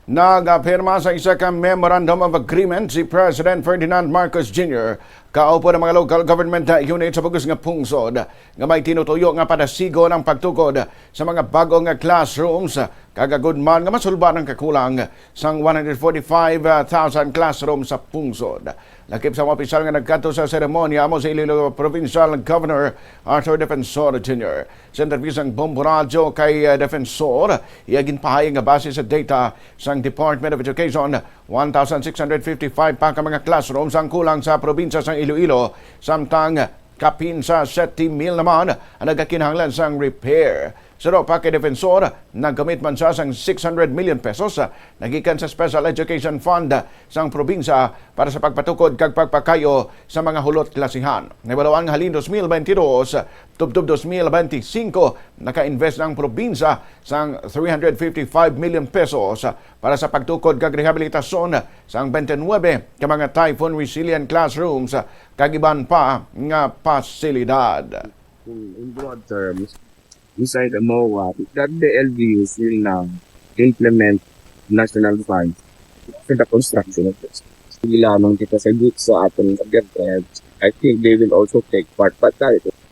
Nagpirma sa isa ka Memorandum of Agreement si President Ferdinand Marcos Jr. kaupo ng mga local government unit sa bugos nga pungsod nga may tinutuyo nga padasigo ng pagtukod sa mga bagong classrooms kagagud man nga masulba ng kakulang sang 145,000 classrooms sa pungsod. Lakip sa mga opisyal nga nagkanto sa seremonya mo sa Iloilo Provincial Governor Arthur Defensor Jr. Sa interview Bombo Radio kay Defensor, iyagin pahayag nga base sa data sang Department of Education, 1,655 pa ka mga classrooms ang kulang sa probinsya sang Iloilo, samtang kapin sa 70,000 naman ang nagakinahanglan sang repair. Siro pa kay Defensor, naggamit man siya sang 600 million pesos nagikan sa Special Education Fund sang probinsya para sa pagpatukod kag pagpakayo sa mga hulot klasihan. Nabalawang halin 2022, tubtob 2025, naka-invest ng probinsya sang 355 million pesos para sa pagtukod kag rehabilitasyon sang 29 ka mga typhoon resilient classrooms kag iban pa nga pasilidad. In broad terms, inside the MOA, that the LGUs will now implement national funds for the construction of this. Sila nung kita sa goods sa ating objectives, I think they will also take part. But that